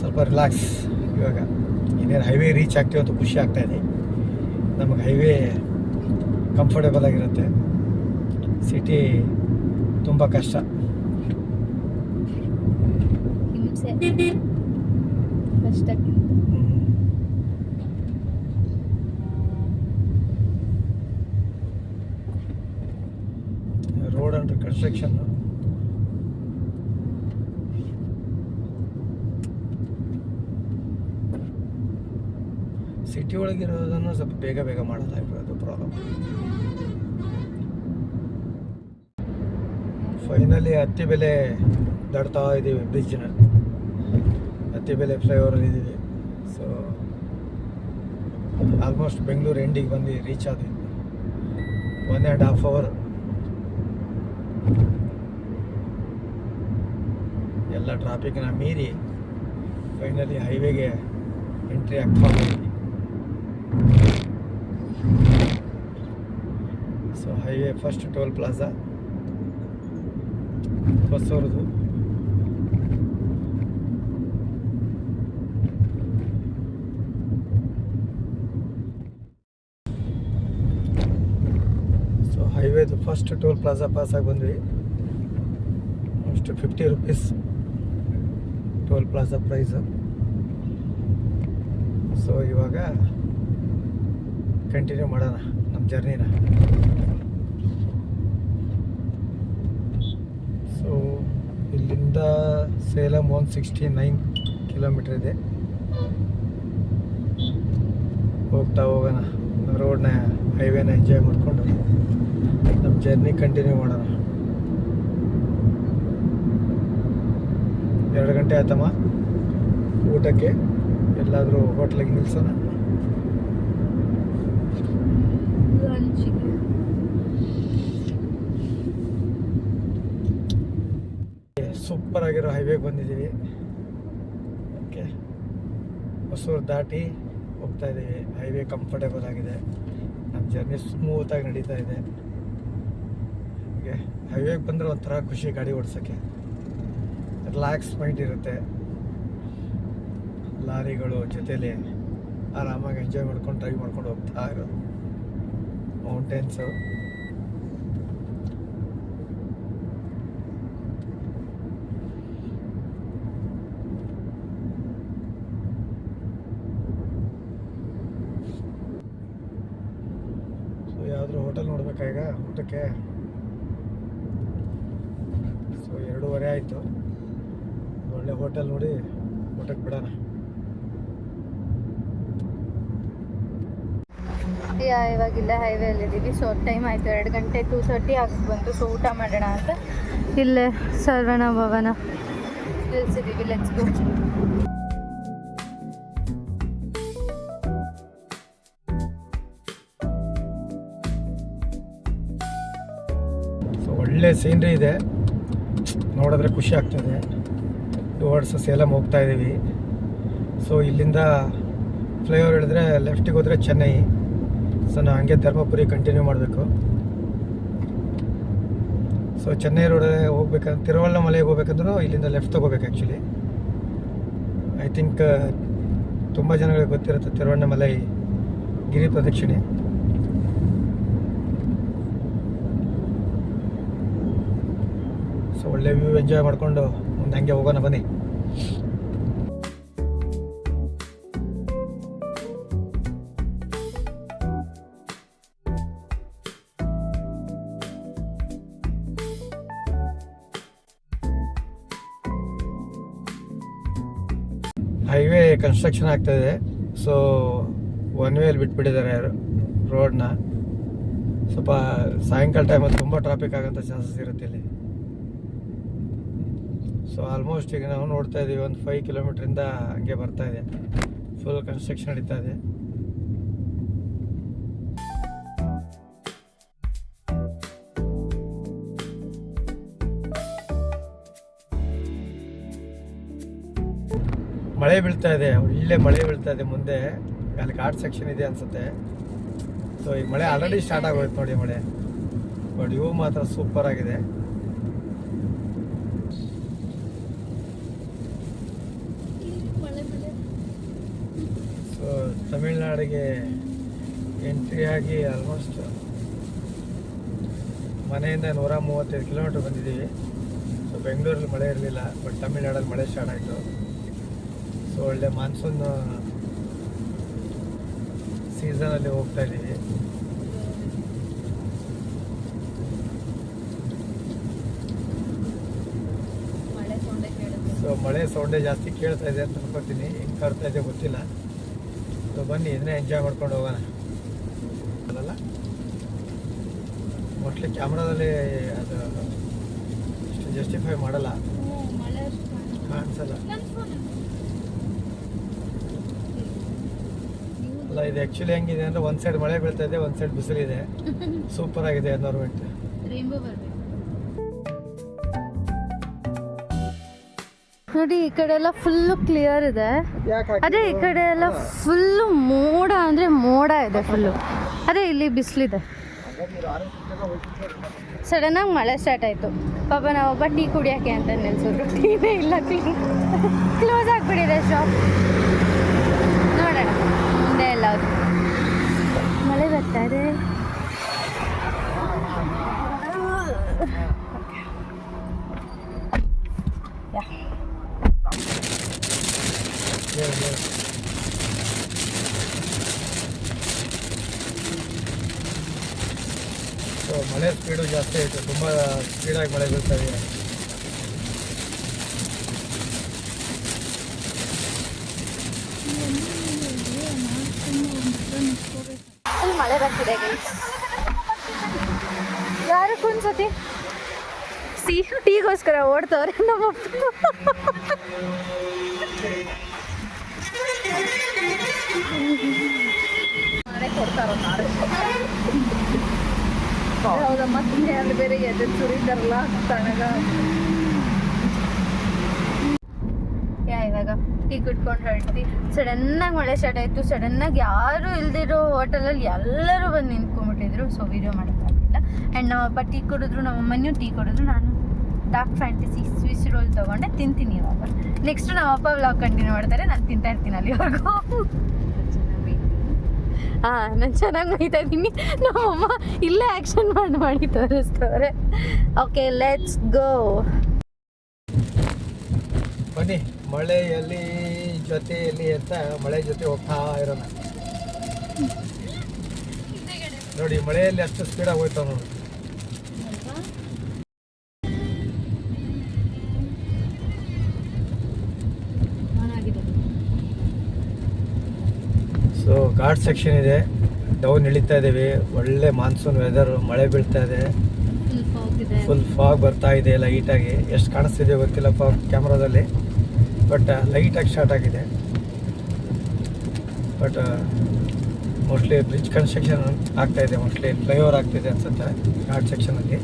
ಸ್ವಲ್ಪ ರಿಲ್ಯಾಕ್ಸ್. ಇವಾಗ ಇನ್ನೇನು ಹೈವೇ ರೀಚ್ ಆಗ್ತೀವಿ ಅಂತ ಖುಷಿ ಆಗ್ತಾ ಇದೆ. ನಮಗೆ ಹೈವೇ ಕಂಫರ್ಟೇಬಲ್ ಆಗಿರುತ್ತೆ. ಸಿಟಿ ತುಂಬ ಕಷ್ಟ. Road under construction. ಸಿಟಿ ಒಳಗಿರೋದನ್ನು ಸ್ವಲ್ಪ ಬೇಗ ಮಾಡಲ್ಲ, ಅದು ಪ್ರಾಬ್ಲಮ್. ಫೈನಲಿ ಅತ್ತಿಬೆಲೆ ದಾಟ್ತಾ ಇದ್ದೀವಿ. ಬ್ರಿಡ್ಜ್ನ ಅತ್ತಿಬೆಲೆ ಫ್ಲೈಓವರಲ್ಲಿ ಇದ್ದೀವಿ. ಸೊ ಆಲ್ಮೋಸ್ಟ್ ಬೆಂಗಳೂರು ಎಂಡಿಗೆ ಬಂದು ರೀಚ್ ಆದ್ವಿ. 1.5 hour ಎಲ್ಲ ಟ್ರಾಫಿಕ್ನ ಮೀರಿ ಫೈನಲಿ ಹೈವೇಗೆ ಎಂಟ್ರಿ ಆಗ್ತಾ ಇದ್ದೀವಿ. So highway first toll plaza ಹೊಸೂರ್ದು. ಸೊ ಹೈವೇದು ಫಸ್ಟ್ ಟೋಲ್ ಪ್ಲಾಜಾ ಪಾಸಾಗಿ ಬಂದ್ವಿ. ಅಷ್ಟು 50 rupees toll plaza price. So ಇವಾಗ ಕಂಟಿನ್ಯೂ ಮಾಡೋಣ ನಮ್ಮ ಜರ್ನಿನ. ಸೊ ಇಲ್ಲಿಂದ ಸೇಲಂ 169 kilometer ಇದೆ. ಹೋಗ್ತಾ ಹೋಗೋಣ ರೋಡ್ನ ಹೈವೇನ ಎಂಜಾಯ್ ಮಾಡಿಕೊಂಡು ನಮ್ಮ ಜರ್ನಿ ಕಂಟಿನ್ಯೂ ಮಾಡೋಣ. 2 ಗಂಟೆ ಆಯ್ತಮ್ಮ ಊಟಕ್ಕೆ. ಎಲ್ಲಾದರೂ ಹೋಟ್ಲಿಗೆ ನಿಲ್ಸೋಣ. ಸೂಪರ್ ಆಗಿರೋ ಹೈವೇಗೆ ಬಂದಿದ್ದೀವಿ. ಓಕೆ, ಹೊಸೂರು ದಾಟಿ ಹೋಗ್ತಾ ಇದ್ದೀವಿ. ಹೈವೇ ಕಂಫರ್ಟೇಬಲ್ ಆಗಿದೆ, ನಮ್ಮ ಜರ್ನಿ ಸ್ಮೂತಾಗಿ ನಡೀತಾ ಇದೆ. ಹೀಗೆ ಹೈವೇಗೆ ಬಂದರೆ ಒಂಥರ ಖುಷಿ ಗಾಡಿ ಓಡಿಸೋಕ್ಕೆ, ರಿಲ್ಯಾಕ್ಸ್ ಮೈಂಡ್ ಇರುತ್ತೆ. ಲಾರಿಗಳು ಜೊತೆಲಿ ಆರಾಮಾಗಿ ಎಂಜಾಯ್ ಮಾಡ್ಕೊಂಡು ಡ್ರೈವ್ ಮಾಡ್ಕೊಂಡು ಹೋಗ್ತಾ ಇರೋದು. ಮೌಂಟೇನ್ಸು, ಯಾವುದಾದ್ರೂ ಹೋಟೆಲ್ ನೋಡ್ಬೇಕಾಗ ಊಟಕ್ಕೆ. ಸೊ 2:30 ಆಯಿತು. ಒಳ್ಳೆ ಹೋಟೆಲ್ ನೋಡಿ ಊಟಕ್ಕೆ ಬಿಡೋಣ. ಇವಾಗಿಲ್ಲ ಹೈವೇಲಿದ್ದೀವಿ. ಸೊ ಟೈಮ್ ಆಯಿತು, 2 ಗಂಟೆ 2:30 ಆಗಿ ಬಂತು. ಸೊ ಊಟ ಮಾಡೋಣ ಅಂತ ಇಲ್ಲೇ ಸರ್ವಣ ಭವನ ನಿಲ್ಸಿದ್ದೀವಿ. Let's go. ಒಳ್ಳೆ ಸೀನ್ರಿ ಇದೆ, ನೋಡಿದ್ರೆ ಖುಷಿ ಆಗ್ತದೆ. ಟುವರ್ಡ್ಸ್ ಸೇಲಂ ಹೋಗ್ತಾ ಇದ್ದೀವಿ. ಸೊ ಇಲ್ಲಿಂದ ಫ್ಲೈಓವರ್ ಹಿಡಿದ್ರೆ ಲೆಫ್ಟಿಗೆ ಹೋದರೆ ಚೆನ್ನೈ. ಸೊ ನಾವು ಹಂಗೆ ಧರ್ಮಪುರಿ ಕಂಟಿನ್ಯೂ ಮಾಡಬೇಕು. ಸೊ ಚೆನ್ನೈ ರೋಡ್ ಹೋಗ್ಬೇಕಂದ್ರೆ ತಿರುವಣ್ಣಾಮಲೈಗೆ ಹೋಗ್ಬೇಕಂದ್ರೂ ಇಲ್ಲಿಂದ ಲೆಫ್ಟ್ ತೊಗೋಬೇಕು. ಆ್ಯಕ್ಚುಲಿ ಐ ಥಿಂಕ್ ತುಂಬ ಜನಗಳಿಗೆ ಗೊತ್ತಿರುತ್ತೆ ತಿರುವಣ್ಣಾಮಲೈ ಗಿರಿ ಪ್ರದಕ್ಷಿಣೆ. ಸೊ ಒಳ್ಳೆ ವ್ಯೂ ಎಂಜಾಯ್ ಮಾಡಿಕೊಂಡು ಮುಂದೆ ಹಂಗೆ ಹೋಗೋಣ ಬನ್ನಿ. ಹೈವೇ ಕನ್ಸ್ಟ್ರಕ್ಷನ್ ಆಗ್ತಾಯಿದೆ. ಸೊ 1 ವೇಲಿ ಬಿಟ್ಬಿಟ್ಟಿದ್ದಾರೆ ರೋಡ್ನ. ಸ್ವಲ್ಪ ಸಾಯಂಕಾಲ ಟೈಮಲ್ಲಿ ತುಂಬ ಟ್ರಾಫಿಕ್ ಆಗೋಂಥ ಚಾನ್ಸಸ್ ಇರುತ್ತೆ ಇಲ್ಲಿ. ಸೊ ಆಲ್ಮೋಸ್ಟ್ ಈಗ ನಾವು ನೋಡ್ತಾ ಇದ್ದೀವಿ, ಒಂದು 5 ಕಿಲೋಮೀಟ್ರಿಂದ ಹಂಗೆ ಬರ್ತಾ ಇದೆ. ಫುಲ್ ಕನ್ಸ್ಟ್ರಕ್ಷನ್ ನಡೀತಾ ಇದೆ. ಮಳೆ ಬೀಳ್ತಾ ಇದೆ, ಒಳ್ಳೆ ಮಳೆ ಬೀಳ್ತಾ ಇದೆ. ಮುಂದೆ ಅಲ್ಲಿ ಘಾಟ್ ಸೆಕ್ಷನ್ ಇದೆ ಅನ್ಸುತ್ತೆ. ಸೊ ಈಗ ಮಳೆ ಆಲ್ರೆಡಿ ಸ್ಟಾರ್ಟ್ ಆಗೋಯ್ತು ನೋಡಿ ಮಳೆ. ಬಟ್ ಇವು ಮಾತ್ರ ಸೂಪರ್ ಆಗಿದೆ. ಸೊ ತಮಿಳ್ನಾಡಿಗೆ ಎಂಟ್ರಿ ಆಗಿ ಆಲ್ಮೋಸ್ಟ್ ಮನೆಯಿಂದ 135 ಕಿಲೋಮೀಟ್ರ್ ಬಂದಿದ್ದೀವಿ. ಸೊ ಬೆಂಗಳೂರಲ್ಲಿ ಮಳೆ ಇರಲಿಲ್ಲ, ಬಟ್ ತಮಿಳ್ನಾಡಲ್ಲಿ ಮಳೆ ಸ್ಟಾರ್ಟ್ ಆಯಿತು. ಸೊ ಒಳ್ಳೆ ಮಾನ್ಸೂನ್ ಸೀಸನಲ್ಲಿ ಹೋಗ್ತಾ ಇದ್ದೀವಿ. ಸೊ ಮಳೆ ಸೌಂಡೇ ಜಾಸ್ತಿ ಕೇಳ್ತಾ ಇದೆ ಅಂತ ಅನ್ಕೋತೀನಿ. ಹೆಂಗೆ ಕಾಡ್ತಾ ಇದೆ ಗೊತ್ತಿಲ್ಲ. ಸೊ ಬನ್ನಿ ಇದನ್ನೇ ಎಂಜಾಯ್ ಮಾಡ್ಕೊಂಡು ಹೋಗೋಣ. ಅಲ್ಲ ಮೋಸ್ಟ್ಲಿ ಕ್ಯಾಮ್ರಾದಲ್ಲಿ ಅದು ಇಷ್ಟು ಜಸ್ಟಿಫೈ ಮಾಡಲ್ಲ, ಕಾಣಿಸಲ್ಲ. ಅಲ್ಲ ಇದು ಆ್ಯಕ್ಚುಲಿ ಹೆಂಗಿದೆ ಅಂದರೆ ಒಂದು ಸೈಡ್ ಮಳೆ ಬೀಳ್ತಾ ಇದೆ, ಒಂದು ಸೈಡ್ ಬಿಸಿಲಿದೆ. ಸೂಪರ್ ಆಗಿದೆ ಎನ್ವೈರ್ಮೆಂಟ್. ನೋಡಿ ಈ ಕಡೆ ಎಲ್ಲ ಫುಲ್ಲು ಕ್ಲಿಯರ್ ಇದೆ. ಅದೇ ಈ ಕಡೆ ಎಲ್ಲ ಫುಲ್ಲು ಮೋಡ ಅಂದರೆ ಮೋಡ ಇದೆ ಫುಲ್ಲು. ಅದೇ ಇಲ್ಲಿ ಬಿಸಿಲಿದೆ. ಸಡನ್ನಾಗಿ ಮಳೆ ಸ್ಟಾರ್ಟ್ ಆಯಿತು. ಪಾಪ ನಾವೊಬ್ಬ ಟೀ ಕುಡಿಯೋಕ್ಕೆ ಅಂತ ನಿಲ್ಸಿದ್ರು. ಟೀನೇ ಇಲ್ಲ, ಕ್ಲೋಸ್ ಆಗಿಬಿಟ್ಟಿದೆ ಶಾಪ್. ನೋಡೋಣ ಮುಂದೆ ಎಲ್ಲ ಮಳೆ ಬರ್ತಾ ಇದೆ. ಸೊ ಮಳೆ ಸ್ಪೀಡು ಜಾಸ್ತಿ ಆಯಿತು, ತುಂಬ ಸ್ಪೀಡಾಗಿ ಮಳೆ ಬೀಳ್ತಾ ಇದೆ. ಮಳೆ ಬರ್ತಿದೆ ಯಾರಕ್ಕೊಂದ್ಸತಿ ಟೀಗೋಸ್ಕರ ಓಡ್ತವ್ರೆ ನಮ್ಮಪ್ಪ. ಹೌದಮ್ಮ, ಅಲ್ಲಿ ಬೇರೆ ಎದೆ ಸುರಿತಾರಲ್ಲ ತಣ್ಣಗ. ಇವಾಗ ಟೀ ಕುಟ್ಕೊಂಡು ಹೊರಟ್ವಿ. ಸಡನ್ನಾಗಿ ಮಳೆ ಸ್ಟಾರ್ಟ್ ಆಯಿತು. ಸಡನ್ನಾಗಿ ಯಾರು ಇಲ್ದಿರೋ ಹೋಟೆಲಲ್ಲಿ ಎಲ್ಲರೂ ಬಂದು ನಿಂತ್ಕೊಂಡ್ಬಿಟ್ಟಿದ್ರು. ಸೊ ವಿಡಿಯೋ ಮಾಡೋಕ್ಕಾಗಲಿಲ್ಲ. ಆ್ಯಂಡ್ ನಮ್ಮಪ್ಪ ಟೀ ಕುಡಿದ್ರು, ನಮ್ಮಮ್ಮನೂ ಟೀ ಕುಡಿದ್ರು. ನಾನು ಡಾರ್ಕ್ ಫ್ಯಾಂಟಸಿ ಸ್ವಿಸ್ ರೋಲ್ ತೊಗೊಂಡೆ ತಿಂತೀನಿ ಇವಾಗ. ನೆಕ್ಸ್ಟ್ ನಮ್ಮಪ್ಪ ವ್ಲಾಗ್ ಕಂಟಿನ್ಯೂ ಮಾಡ್ತಾರೆ, ನಾನು ತಿಂತಾ ಇರ್ತೀನಿ ಅಲ್ಲಿವರೆಗೂ. ಹಾಂ, ನಾನು ಚೆನ್ನಾಗಿ ಮೈತಾ ಇದ್ದೀನಿ. ನಮ್ಮಮ್ಮ ಇಲ್ಲೇ ಆ್ಯಕ್ಷನ್ ಮಾಡಿ ತೋರಿಸ್ತವ್ರೆ. Okay, let's go. ಬನ್ನಿ, ಮಳೆಯಲ್ಲಿ ಜೊತೆಯಲ್ಲಿ ಅಂತ ಮಳೆ ಜೊತೆ ಹೋಗ್ತಾ ಇರೋಣ. ನೋಡಿ, ಮಳೆಯಲ್ಲಿ ಅಷ್ಟು ಸ್ಪೀಡಾಗಿ ಹೋಯ್ತಾವ ನೋಡಿ. ಸೊ ಘಾಟ್ ಸೆಕ್ಷನ್ ಇದೆ, ಡೌನ್ ಇಳಿತಾ ಇದ್ದೀವಿ. ಒಳ್ಳೆ ಮಾನ್ಸೂನ್ ವೆದರ್, ಮಳೆ ಬೀಳ್ತಾ ಇದೆ, ಫುಲ್ ಫಾಗ್ ಬರ್ತಾ ಇದೆ ಲೈಟಾಗಿ. ಎಷ್ಟು ಕಾಣಿಸ್ತಿದೆಯೋ ಗೊತ್ತಿಲ್ಲ ಫಾಗ್ ಕ್ಯಾಮ್ರಾದಲ್ಲಿ, ಬಟ್ ಲೈಟಾಗಿ ಸ್ಟಾರ್ಟ್ ಆಗಿದೆ. ಬಟ್ ಮೋಸ್ಟ್ಲಿ ಬ್ರಿಡ್ಜ್ ಕನ್ಸ್ಟ್ರಕ್ಷನ್ ಆಗ್ತಾ ಇದೆ, ಮೋಸ್ಟ್ಲಿ ಫ್ಲೈಓವರ್ ಆಗ್ತಿದೆ ಅನ್ಸುತ್ತೆ ಘಾಟ್ ಸೆಕ್ಷನಲ್ಲಿ.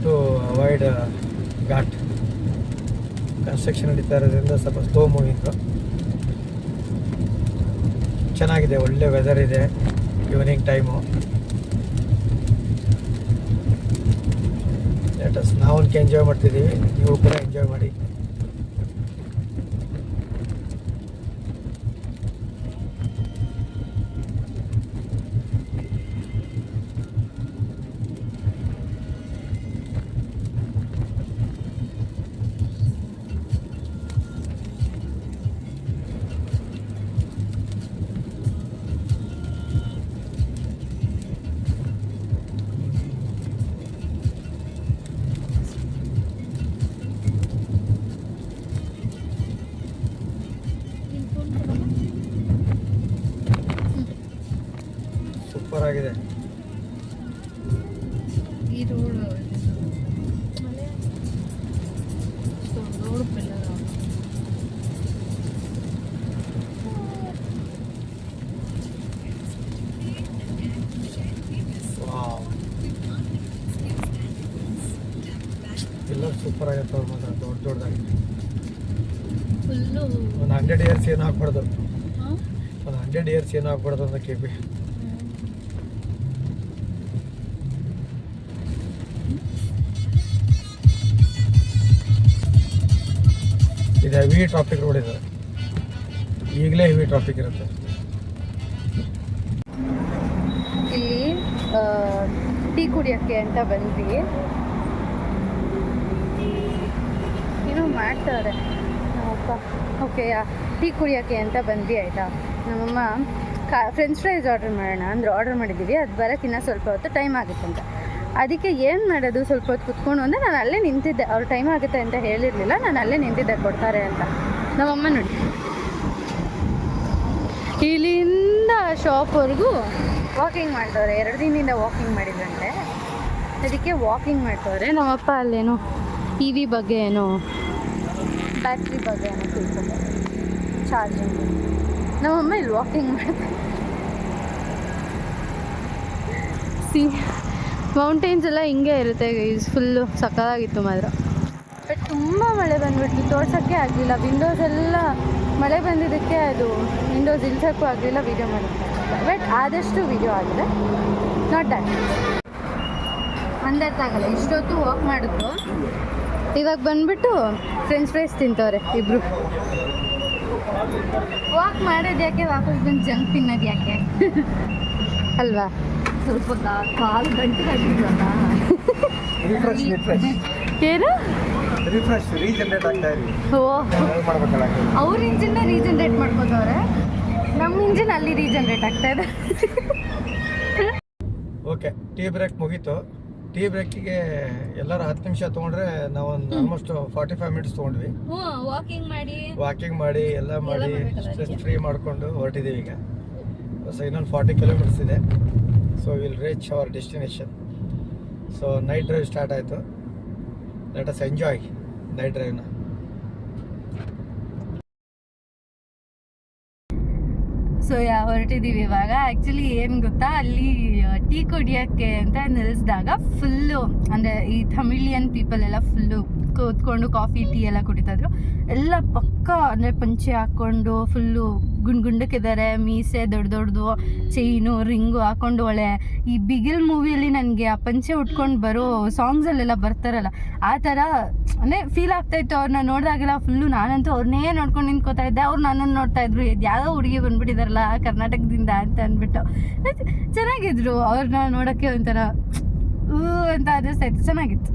ಟು ಅವಾಯ್ಡ್ ಘಾಟ್ ಕನ್ಸ್ಟ್ರಕ್ಷನ್ ನಡೀತಾ ಇರೋದ್ರಿಂದ ಸ್ವಲ್ಪ ಸ್ಲೋ ಮೂವಿಂಗು. ಚೆನ್ನಾಗಿದೆ, ಒಳ್ಳೆ ವೆದರ್ ಇದೆ ಈವ್ನಿಂಗ್ ಟೈಮು. ಲೇಟಸ್ ನಾವು ಎಂಜಾಯ್ ಮಾಡ್ತಿದ್ದೀವಿ, ನೀವು ಕೂಡ ಎಂಜಾಯ್ ಮಾಡಿ. ಸೂಪರ್ ಆಗಿದೆ ಈ road. Road pillar pillar super ಆಗೈತೆ ಅವ್ರು ಮಾತ್ರ, ದೊಡ್ಡ ದೊಡ್ಡದಾಗಿ. ಫುಲ್ಲು ಒಂದು 100 ಇಯರ್ಸ್ ಏನು ಹಾಕ್ಬಾರ್ದು, ಒಂದು 100 ಇಯರ್ಸ್ ಏನು ಹಾಕ್ಬಾರ್ದು ಅಂತ KP. ಇದು ಹೆವಿ ಟ್ರಾಫಿಕ್ ರೋಡ್ ಇದೆ, ಈಗಲೇ ಹೆವಿ ಟ್ರಾಫಿಕ್ ಇರುತ್ತೆ. ಇಲ್ಲಿ ಟೀ ಕುಡಿಯೋಕ್ಕೆ ಅಂತ ಬಂದ್ವಿ. ಏನೋ ಮಾಡ್ತಾರೆ ನಮ್ಮಪ್ಪ. ಓಕೆ, ಟೀ ಕುಡಿಯೋಕ್ಕೆ ಅಂತ ಬಂದ್ವಿ ಆಯಿತಾ. ನಮ್ಮಮ್ಮ ಫ್ರೆಂಚ್ ಫ್ರೈಸ್ ಆರ್ಡ್ರ್ ಮಾಡೋಣ ಅಂದ್ರೆ ಆರ್ಡ್ರ್ ಮಾಡಿದ್ದೀವಿ. ಅದು ಬರೋಕ್ಕೆ ಇನ್ನೂ ಸ್ವಲ್ಪ ಹೊತ್ತು ಟೈಮ್ ಆಗುತ್ತಂತ. ಅದಕ್ಕೆ ಏನು ಮಾಡೋದು, ಸ್ವಲ್ಪ ಹೊತ್ತು ಕುತ್ಕೊಂಡು ಅಂದರೆ ನಾನು ಅಲ್ಲೇ ನಿಂತಿದ್ದೆ. ಅವ್ರು ಟೈಮ್ ಆಗುತ್ತೆ ಅಂತ ಹೇಳಿರಲಿಲ್ಲ, ನಾನು ಅಲ್ಲೇ ನಿಂತಿದ್ದೆ ಕೊಡ್ತಾರೆ ಅಂತ. ನಮ್ಮಮ್ಮ ನೋಡಿ ಇಲ್ಲಿಂದ ಶಾಪ್ವರೆಗೂ ವಾಕಿಂಗ್ ಮಾಡ್ತವ್ರೆ. 2 ದಿನದಿಂದ ವಾಕಿಂಗ್ ಮಾಡಿದ್ರಂತೆ, ಅದಕ್ಕೆ ವಾಕಿಂಗ್ ಮಾಡ್ತವ್ರೆ. ನಮ್ಮಪ್ಪ ಅಲ್ಲೇನೋ EV ಬಗ್ಗೆ ಏನೋ ಬ್ಯಾಟ್ರಿ ಬಗ್ಗೆ ಏನೋ ತಿಳ್ಕೊಂಡು ಚಾರ್ಜಿಂಗ್. ನಮ್ಮಮ್ಮ ಇಲ್ಲಿ ವಾಕಿಂಗ್ ಮಾಡ್ತಾರೆ. ಮೌಂಟೇನ್ಸ್ ಎಲ್ಲ ಹಿಂಗೆ ಇರುತ್ತೆ ಗೈಸ್. ಫುಲ್ಲು ಸಕ್ಕತ್ತಾಗಿತ್ತು ಮಾತ್ರ. ಬಟ್ ತುಂಬ ಮಳೆ ಬಂದುಬಿಟ್ಟು ತೋರ್ಸೋಕ್ಕೆ ಆಗಲಿಲ್ಲ. ವಿಂಡೋಸ್ ಎಲ್ಲ ಮಳೆ ಬಂದಿದ್ದಕ್ಕೆ ಅದು ವಿಂಡೋಸ್ ಇಳಿಸೋಕ್ಕೂ ಆಗಲಿಲ್ಲ, ವೀಡಿಯೋ ಮಾಡೋಕ್ಕೆ. ಬಟ್ ಆದಷ್ಟು ವೀಡಿಯೋ ಆಗಿದೆ, ನಾಟ್ ದ್ಯಾಟ್. ಆಗಲ್ಲ, ಇಷ್ಟೊತ್ತು ವಾಕ್ ಮಾಡಿದ್ರು. ಇವಾಗ ಬಂದುಬಿಟ್ಟು ಫ್ರೆಂಚ್ ಫ್ರೈಸ್ ತಿಂತವ್ರೆ ಇಬ್ಬರು. ವಾಕ್ ಮಾಡೋದು ಯಾಕೆ, ವಾಪಸ್ ಬಂದು ಜಂಕ್ ತಿನ್ನೋದು ಯಾಕೆ ಅಲ್ವಾ? ಸ್ವಲ್ಪ ಕಾಲು ಗಂಟೆ ಆಗಿದ್ವಲ್ಲ. ಏನು ರಿಫ್ರೆಶ್ ರೀಜನರೇಟ್ ಆಗ್ತಾ ಇರಿ. ಓ, ಅವ್ರ ಇಂಜಿನ್ನ ರೀಜನರೇಟ್ ಮಾಡ್ಕೋತವ್ರೆ, ನಮ್ಮ ಇಂಜಿನ್ ಅಲ್ಲಿ ರೀಜನರೇಟ್ ಆಗ್ತಾ ಇದೆ. ಓಕೆ, ಟೀ ಬ್ರೇಕ್ ಮುಗೀತು. ಟೀ ಬ್ರೇಕಿಗೆ ಎಲ್ಲರೂ 10 ನಿಮಿಷ ತೊಗೊಂಡ್ರೆ ನಾವು ಒಂದು ಆಲ್ಮೋಸ್ಟ್ 45 ಮಿನಿಟ್ಸ್ ತೊಗೊಂಡ್ವಿ. ವಾಕಿಂಗ್ ಮಾಡಿ ಎಲ್ಲ ಮಾಡಿ ಸ್ಟ್ರೆಸ್ ಫ್ರೀ ಮಾಡಿಕೊಂಡು ಹೊರಟಿದ್ದೀವಿ ಈಗ. ಸೊ ಇನ್ನೊಂದು 40 ಕಿಲೋಮೀಟರ್ಸ್ ಇದೆ. So will reach our destination. So night drive start ಆಯಿತು. ಲೆಟ್ ಅಸ್ ಎಂಜಾಯ್ ನೈಟ್ ಡ್ರೈವ್ನ. ಸೊ ಹೊರಟಿದ್ದೀವಿ ಇವಾಗ. ಆ್ಯಕ್ಚುಲಿ ಏನು ಗೊತ್ತಾ, ಅಲ್ಲಿ ಟೀ ಕುಡಿಯೋಕ್ಕೆ ಅಂತ ನಿಲ್ಲಿಸಿದಾಗ ಫುಲ್ಲು ಅಂದರೆ ಈ ತಮಿಳಿಯನ್ ಪೀಪಲ್ ಎಲ್ಲ ಫುಲ್ಲು ಕೂತ್ಕೊಂಡು ಕಾಫಿ ಟೀ ಎಲ್ಲ ಕುಡಿತಾಯಿದ್ರು. ಎಲ್ಲ ಪಕ್ಕ ಅಂದರೆ ಪಂಚೆ ಹಾಕ್ಕೊಂಡು ಫುಲ್ಲು ಗುಂಡಕ್ಕಿದ್ದಾರೆ, ಮೀಸೆ ದೊಡ್ಡ ದೊಡ್ಡದು, ಚೈನು ರಿಂಗು ಹಾಕ್ಕೊಂಡು ಒಳ್ಳೆ ಈ ಬಿಗಿಲ್ ಮೂವಿಯಲ್ಲಿ ನನಗೆ ಆ ಪಂಚೆ ಉಟ್ಕೊಂಡು ಬರೋ ಸಾಂಗ್ಸಲ್ಲೆಲ್ಲ ಬರ್ತಾರಲ್ಲ ಆ ಥರ ಅಂದರೆ ಫೀಲ್ ಆಗ್ತಾಯಿತ್ತು. ಅವ್ರನ್ನ ನೋಡಿದಾಗೆಲ್ಲ ಫುಲ್ಲು. ನಾನಂತೂ ಅವ್ರನ್ನೇ ನೋಡ್ಕೊಂಡು ನಿಂತ್ಕೋತಾ ಇದ್ದೆ, ಅವ್ರು ನನ್ನನ್ನು ನೋಡ್ತಾ ಇದ್ರು. ಯಾವುದೋ ಹುಡುಗಿ ಬಂದ್ಬಿಟ್ಟಿದಾರಲ್ಲ ಕರ್ನಾಟಕದಿಂದ ಅಂತ ಅಂದ್ಬಿಟ್ಟು ಚೆನ್ನಾಗಿದ್ರು. ಅವ್ರನ್ನ ನೋಡೋಕ್ಕೆ ಒಂಥರ ಅಂತ ಅನ್ನಿಸ್ತಾ ಇತ್ತು, ಚೆನ್ನಾಗಿತ್ತು.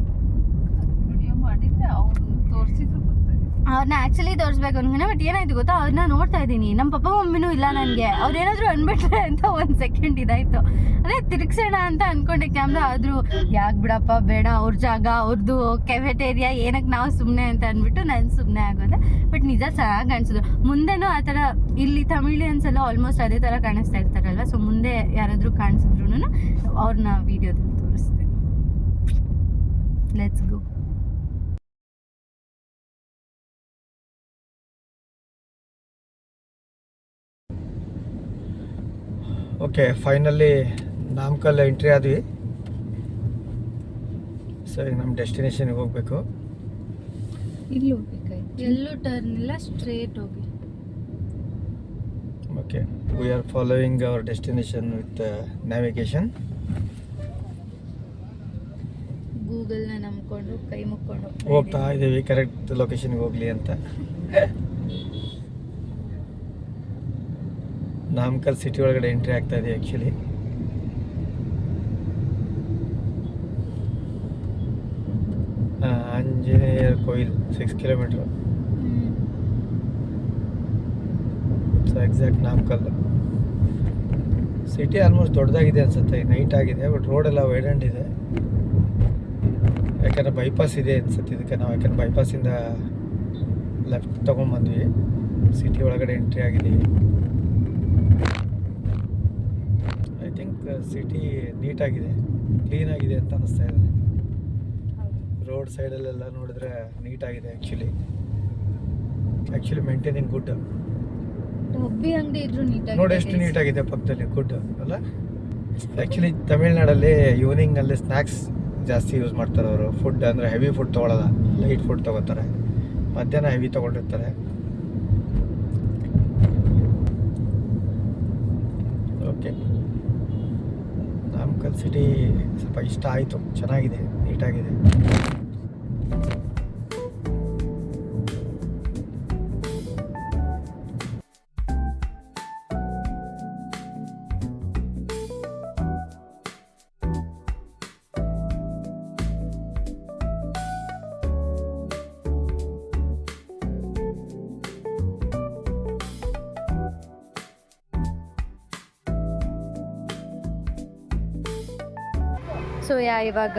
ಅವ್ರನ್ನ ಆ್ಯಕ್ಚುಲಿ ತೋರಿಸ್ಬೇಕು ಅನ್ಕೊಂಡೆ, ಬಟ್ ಏನಾಯ್ತು ಗೊತ್ತಾ, ಅವ್ರನ್ನ ನೋಡ್ತಾ ಇದ್ದೀನಿ, ನಮ್ಮ ಪಪ್ಪ ಮಮ್ಮಿನೂ ಇಲ್ಲ ನನಗೆ. ಅವ್ರೇನಾದರೂ ಅಂದ್ಬಿಟ್ರೆ ಅಂತ ಒಂದು ಸೆಕೆಂಡ್ ಇದಾಯಿತು. ಅದೇ ತಿರುಗಿಸೋಣ ಅಂತ ಅಂದ್ಕೊಂಡೆ ಕ್ಯಾಮ್ರಾ, ಆದರೂ ಯಾಕೆ ಬಿಡಪ್ಪ ಬೇಡ, ಅವ್ರ ಜಾಗ ಅವ್ರದ್ದು ಕೆಫೆಟೇರಿಯಾ, ಏನಕ್ಕೆ ನಾವು ಸುಮ್ಮನೆ ಅಂತ ಅಂದ್ಬಿಟ್ಟು ನಾನು ಸುಮ್ಮನೆ ಆಗೋದೆ. ಬಟ್ ನಿಜ ಚೆನ್ನಾಗಿ ಕಾಣಿಸಿದ್ರು. ಮುಂದೆನೂ ಆ ಥರ ಇಲ್ಲಿ ತಮಿಳಿಯನ್ಸ್ ಎಲ್ಲ ಆಲ್ಮೋಸ್ಟ್ ಅದೇ ಥರ ಕಾಣಿಸ್ತಾ ಇರ್ತಾರಲ್ವ. ಸೊ ಮುಂದೆ ಯಾರಾದರೂ ಕಾಣಿಸಿದ್ರು ಅವ್ರನ್ನ ವೀಡಿಯೋದಲ್ಲಿ ತೋರಿಸ್ತೀನಿ. Let's go. Okay, finally Namakkal entry ಆದ್ವಿ. ಸೊ ಈಗ ನಮ್ಮ ಡೆಸ್ಟಿನೇಷನ್ಗೆ ಹೋಗಬೇಕು. ಇಲ್ಲಿ ಹೋಗ್ಬೇಕಾಯ್ತು, ಎಲ್ಲೂ ಟರ್ನ್ ಇಲ್ಲ, ಸ್ಟ್ರೇಟ್ ಹೋಗಿ. Okay, we are following our destination with navigation. ಗೂಗಲ್ನ ನಂಬ್ಕೊಂಡು ಕೈ ಮುಕ್ಕೊಂಡು ಹೋಗ್ತಾ ಇದ್ದೀವಿ ಕರೆಕ್ಟ್ ಲೊಕೇಶನ್ಗೆ ಹೋಗಲಿ ಅಂತ. ನಾಮಕಲ್ ಸಿಟಿ ಒಳಗಡೆ ಎಂಟ್ರಿ ಆಗ್ತಾ ಇದೆ. Actually Anjaneyar Koil 6 kilometre. So exact Namakkal city almost ದೊಡ್ಡದಾಗಿದೆ ಅನ್ಸುತ್ತೆ. ನೈಟ್ ಆಗಿದೆ, ಬಟ್ ರೋಡೆಲ್ಲ ವೈಡೆಂಟ್ ಇದೆ. ಯಾಕಂದರೆ ಬೈಪಾಸ್ ಇದೆ ಅನ್ಸುತ್ತೆ ಇದಕ್ಕೆ. ನಾವು ಯಾಕಂದ್ರೆ ಬೈಪಾಸಿಂದ ಲೆಫ್ಟ್ ತೊಗೊಂಡ್ಬಂದ್ವಿ, ಸಿಟಿ ಒಳಗಡೆ ಎಂಟ್ರಿ ಆಗಿದ್ದೀವಿ. ಐ ಥಿಂಕ್ ಸಿಟಿ ನೀಟಾಗಿದೆ, ಕ್ಲೀನಾಗಿದೆ ಅಂತ ಅನ್ನಿಸ್ತಾ ಇದೆ. ರೋಡ್ ಸೈಡಲ್ಲೆಲ್ಲ ನೋಡಿದ್ರೆ ನೀಟಾಗಿದೆ. Actually maintaining good. ಡಬ್ಬಿ ಅಂಗಡಿ ಇದ್ರು ನೀಟಾಗಿ ನೋಡಿ ಎಷ್ಟು ನೀಟಾಗಿದೆ ಪಕ್ಕದಲ್ಲಿ. ಗುಡ್ ಅಲ್ಲ? ಆ್ಯಕ್ಚುಲಿ ತಮಿಳ್ನಾಡಲ್ಲಿ ಈವ್ನಿಂಗಲ್ಲಿ ಸ್ನ್ಯಾಕ್ಸ್ ಜಾಸ್ತಿ ಯೂಸ್ ಮಾಡ್ತಾರೆ ಅವರು. ಫುಡ್ ಅಂದರೆ ಹೆವಿ ಫುಡ್ ತೊಗೊಳಲ್ಲ, ಲೈಟ್ ಫುಡ್ ತೊಗೋತಾರೆ. ಮಧ್ಯಾಹ್ನ ಹೆವಿ ತೊಗೊಂಡಿರ್ತಾರೆ. ಓಕೆ, ನಾಮಕಲ್ ಸಿಟಿ ಸ್ವಲ್ಪ ಇಷ್ಟ ಆಯಿತು, ಚೆನ್ನಾಗಿದೆ, ನೀಟಾಗಿದೆ. ಸೊ ಇವಾಗ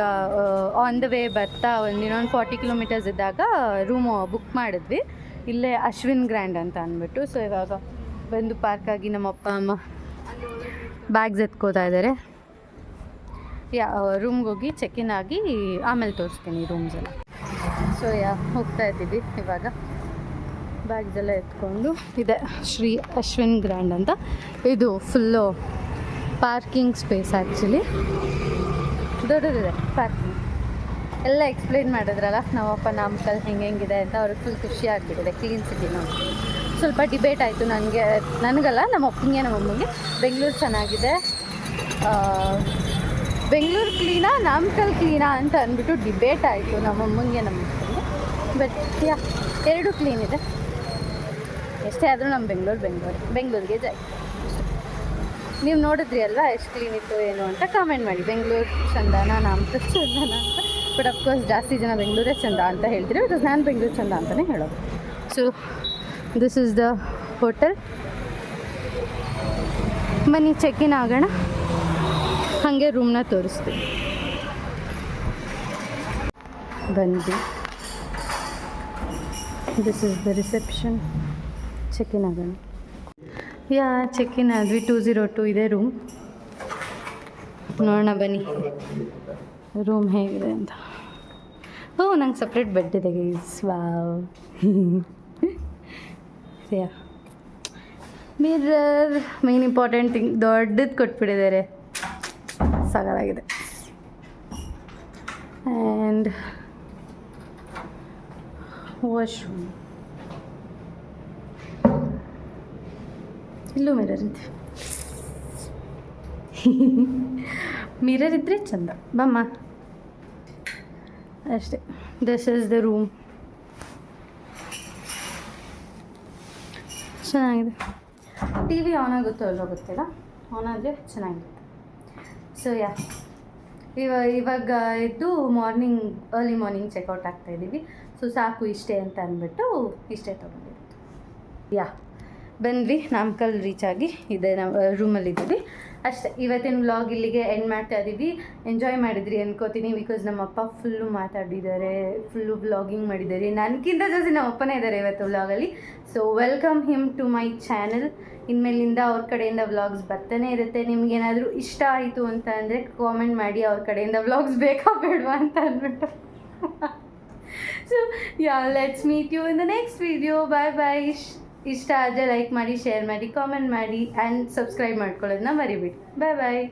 ಆನ್ ದ ವೇ ಬರ್ತಾ ಇನ್ನೊಂದು 40 ಕಿಲೋಮೀಟರ್ಸ್ ಇದ್ದಾಗ ರೂಮು ಬುಕ್ ಮಾಡಿದ್ವಿ ಇಲ್ಲೇ ಅಶ್ವಿನ್ ಗ್ರ್ಯಾಂಡ್ ಅಂತ ಅಂದ್ಬಿಟ್ಟು. ಸೊ ಇವಾಗ ಬಂದು ಪಾರ್ಕಾಗಿ ನಮ್ಮ ಅಪ್ಪ ಅಮ್ಮ ಬ್ಯಾಗ್ಸ್ ಎತ್ಕೋತಾ ಇದ್ದಾರೆ. ರೂಮ್ಗೆ ಹೋಗಿ ಚೆಕ್ ಇನ್ ಆಗಿ ಆಮೇಲೆ ತೋರಿಸ್ತೀನಿ ರೂಮ್ಸ್ ಎಲ್ಲ. ಸೊ ಹೋಗ್ತಾ ಇದ್ದೀವಿ ಇವಾಗ. ಬ್ಯಾಗ್ಸ್ ಎಲ್ಲ ಎತ್ಕೊಂಡು ಇದೆ ಶ್ರೀ ಅಶ್ವಿನ್ ಗ್ರ್ಯಾಂಡ್ ಅಂತ. ಇದು ಫುಲ್ಲು ಪಾರ್ಕಿಂಗ್ ಸ್ಪೇಸ್. ಆ್ಯಕ್ಚುಲಿ ದೊಡ್ಡದಿದೆ ಪಾರ್ಕಿಂಗ್. ಎಲ್ಲ ಎಕ್ಸ್ಪ್ಲೈನ್ ಮಾಡಿದ್ರಲ್ಲ ನಮ್ಮಪ್ಪ ನಾಮಕಲ್ ಹೆಂಗಿದೆ ಅಂತ. ಅವ್ರಿಗೆ ಫುಲ್ ಖುಷಿ ಆಗಿಬಿಟ್ಟಿದೆ ಕ್ಲೀನ್ ಸಿಟಿ ನೋಡಿ. ಸ್ವಲ್ಪ ಡಿಬೇಟ್ ಆಯಿತು ನನಗಲ್ಲ, ನಮ್ಮ ಅಪ್ಪನಿಗೆ ನಮ್ಮ ಅಮ್ಮಗೆ. ಬೆಂಗಳೂರು ಚೆನ್ನಾಗಿದೆ, ಬೆಂಗಳೂರು ಕ್ಲೀನಾ ನಾಮಕಲ್ ಕ್ಲೀನಾ ಅಂತ ಅಂದ್ಬಿಟ್ಟು ಡಿಬೇಟ್ ಆಯಿತು ನಮ್ಮಮ್ಮಂಗೆ ನಮ್ಮ ಅಪ್ಪನಿಗೆ. ಬಟ್ ಎರಡೂ ಕ್ಲೀನ್ ಇದೆ. ಎಷ್ಟೇ ಆದರೂ ನಮ್ಮ ಬೆಂಗಳೂರಿಗೆ ಜಾಯ್. ನೀವು ನೋಡಿದ್ರಿ ಅಲ್ವಾ ಎಷ್ಟು ಕ್ಲೀನ್ ಇತ್ತು ಏನು ಅಂತ. ಕಾಮೆಂಟ್ ಮಾಡಿ ಬೆಂಗಳೂರು ಚಂದನ ನಾಮಕಲ್ ಚಂದನ ಅಂತ. ಬಟ್ ಅಫ್ಕೋರ್ಸ್ ಜಾಸ್ತಿ ಜನ ಬೆಂಗಳೂರೇ ಚಂದ ಅಂತ ಹೇಳ್ತೀರಿ, ಬಿಕಾಸ್ ನಾನು ಬೆಂಗಳೂರು ಚಂದ ಅಂತಲೇ ಹೇಳೋದು. So this is the hotel. ಬನ್ನಿ ಚೆಕ್ ಇನ್ ಆಗೋಣ, ಹಾಗೆ ರೂಮ್ನ ತೋರಿಸ್ತೀವಿ. ಬಂದು this is the reception. Check in ಆಗೋಣ. ಯಾ ಚೆಕ್ ಇನ್ ಆದ್ವಿ 202 ಇದೆ ರೂಮ್. ನೋಡೋಣ ಬನ್ನಿ ರೂಮ್ ಹೇಗಿದೆ ಅಂತ. ಓ ನಂಗೆ ಸಪ್ರೇಟ್ ಬೆಡ್ ಇದೆ ಗೈಸ್. ವಾವ್. ಯಾ ಮಿರರ್ ಮೇನ್ ಇಂಪಾರ್ಟೆಂಟ್ ಥಿಂಗ್ ದೊಡ್ಡದು ಕೊಟ್ಬಿಟ್ಟಿದ್ದಾರೆ, ಸಾಕಾಗಿದೆ. ಆ್ಯಂಡ್ ವಾಶ್ರೂಮ್, ಇಲ್ಲೂ ಮಿರರ್ ಇದೆ. ಮಿರರ್ ಇದ್ದರೆ ಚಂದ. ಬಮ್ಮ ಅಷ್ಟೇ. This is the room. ಚೆನ್ನಾಗಿದೆ. ಟಿ ವಿ ಆನ್ ಆಗುತ್ತೋ ಅಲ್ಲೋ ಗೊತ್ತಿಲ್ಲ, ಆನ್ ಆದರೆ ಚೆನ್ನಾಗಿರುತ್ತೆ. ಸೊ ಇವಾಗ ಎದ್ದು ಅರ್ಲಿ ಮಾರ್ನಿಂಗ್ ಚೆಕ್ಔಟ್ ಆಗ್ತಾಯಿದ್ದೀವಿ. ಸೊ ಸಾಕು ಇಷ್ಟೇ ಅಂತ ಅಂದ್ಬಿಟ್ಟು ಇಷ್ಟೇ ತೊಗೊಂಡಿರೋದು. ಬಂದ್ವಿ, ನಾಮಕಲ್ ರೀಚ್ ಆಗಿ ಇದೆ ನಾವು ರೂಮಲ್ಲಿದ್ದೀವಿ ಅಷ್ಟೇ. ಇವತ್ತಿನ ವ್ಲಾಗ್ ಇಲ್ಲಿಗೆ ಎಂಡ್ ಮಾಡ್ತಾ ಇದ್ದೀವಿ. ಎಂಜಾಯ್ ಮಾಡಿದ್ರಿ ಅನ್ಕೋತೀನಿ, ಬಿಕಾಸ್ ನಮ್ಮಪ್ಪ ಫುಲ್ಲು ಮಾತಾಡಿದ್ದಾರೆ, ಫುಲ್ಲು ವ್ಲಾಗಿಂಗ್ ಮಾಡಿದ್ದಾರೆ. ನನಗಿಂತ ಜಾಸ್ತಿ ನಮ್ಮ ಅಪ್ಪನೇ ಇದ್ದಾರೆ ಇವತ್ತು ವ್ಲಾಗಲ್ಲಿ. So welcome him to my channel. ಇನ್ಮೇಲಿಂದ ಅವ್ರ ಕಡೆಯಿಂದ ವ್ಲಾಗ್ಸ್ ಬರ್ತಾನೆ ಇರುತ್ತೆ. ನಿಮ್ಗೇನಾದರೂ ಇಷ್ಟ ಆಯಿತು ಅಂತ ಅಂದರೆ ಕಾಮೆಂಟ್ ಮಾಡಿ, ಅವ್ರ ಕಡೆಯಿಂದ ವ್ಲಾಗ್ಸ್ ಬೇಕಾ ಬೇಡವಾ ಅಂತ ಅಂದ್ಬಿಟ್ಟು. So let's meet you in the next video. Bye bye. ಇಷ್ಟ ಆದರೆ ಲೈಕ್ ಮಾಡಿ, ಶೇರ್ ಮಾಡಿ, ಕಾಮೆಂಟ್ ಮಾಡಿ ಆ್ಯಂಡ್ ಸಬ್ಸ್ಕ್ರೈಬ್ ಮಾಡ್ಕೊಳ್ಳೋದನ್ನ ಮರಿಬೇಡಿ. ಬಾಯ್ ಬಾಯ್.